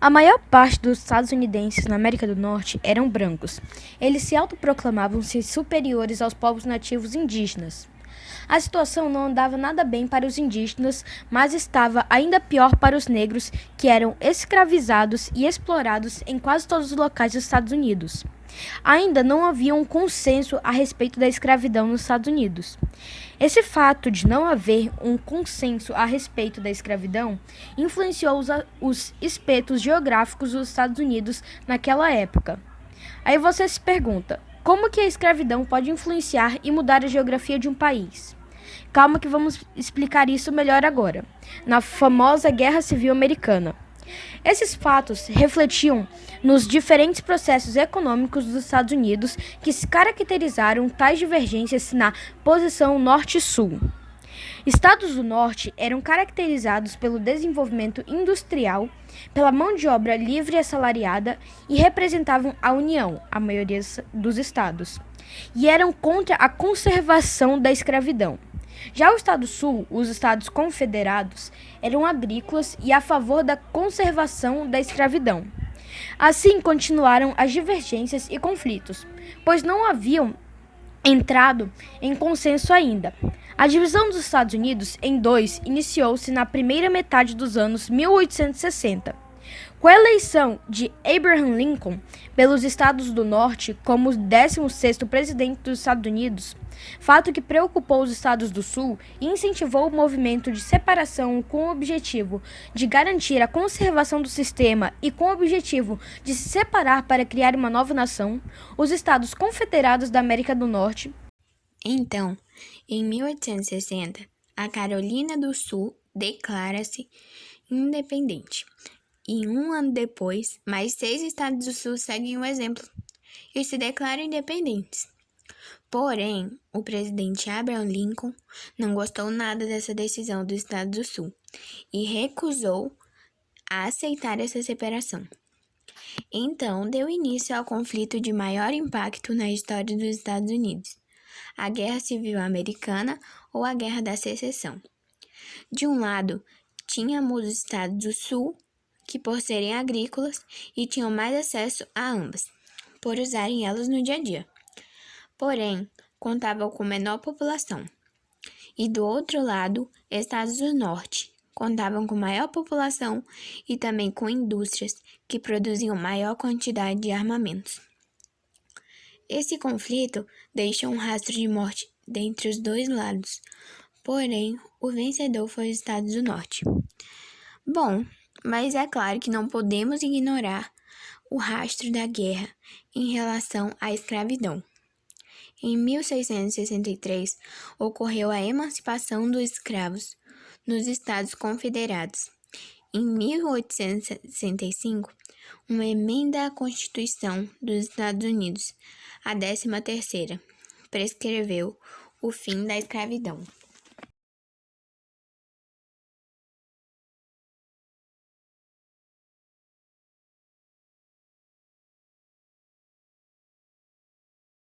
A maior parte dos estadunidenses na América do Norte eram brancos. Eles se autoproclamavam-se superiores aos povos nativos indígenas. A situação não andava nada bem para os indígenas, mas estava ainda pior para os negros, que eram escravizados e explorados em quase todos os locais dos Estados Unidos. Ainda não havia um consenso a respeito da escravidão nos Estados Unidos. Esse fato de não haver um consenso a respeito da escravidão influenciou os espetos geográficos dos Estados Unidos naquela época. Aí você se pergunta, como que a escravidão pode influenciar e mudar a geografia de um país? Calma que vamos explicar isso melhor agora, na famosa Guerra Civil Americana. Esses fatos refletiam nos diferentes processos econômicos dos Estados Unidos que se caracterizaram tais divergências na posição norte-sul. Estados do Norte eram caracterizados pelo desenvolvimento industrial, pela mão de obra livre e assalariada e representavam a União, a maioria dos estados, e eram contra a conservação da escravidão. Já o Estado Sul, os Estados Confederados, eram agrícolas e a favor da conservação da escravidão. Assim continuaram as divergências e conflitos, pois não haviam entrado em consenso ainda. A divisão dos Estados Unidos em dois iniciou-se na primeira metade dos anos 1860. Com a eleição de Abraham Lincoln pelos Estados do Norte como o 16º presidente dos Estados Unidos, fato que preocupou os Estados do Sul e incentivou o movimento de separação com o objetivo de garantir a conservação do sistema e com o objetivo de se separar para criar uma nova nação, os Estados Confederados da América do Norte. Então, em 1860, a Carolina do Sul declara-se independente. E um ano depois, mais 6 estados do Sul seguem o exemplo e se declaram independentes. Porém, o presidente Abraham Lincoln não gostou nada dessa decisão do Estado do Sul e recusou a aceitar essa separação. Então, deu início ao conflito de maior impacto na história dos Estados Unidos, a Guerra Civil Americana ou a Guerra da Secessão. De um lado, tínhamos os Estados do Sul, que por serem agrícolas e tinham mais acesso a ambas, por usarem elas no dia a dia. Porém, contavam com menor população. E do outro lado, Estados do Norte, contavam com maior população e também com indústrias que produziam maior quantidade de armamentos. Esse conflito deixou um rastro de morte dentre os dois lados, porém, o vencedor foi os Estados do Norte. Bom, mas é claro que não podemos ignorar o rastro da guerra em relação à escravidão. Em 1663, ocorreu a emancipação dos escravos nos Estados Confederados. Em 1865, uma emenda à Constituição dos Estados Unidos, a 13ª, prescreveu o fim da escravidão.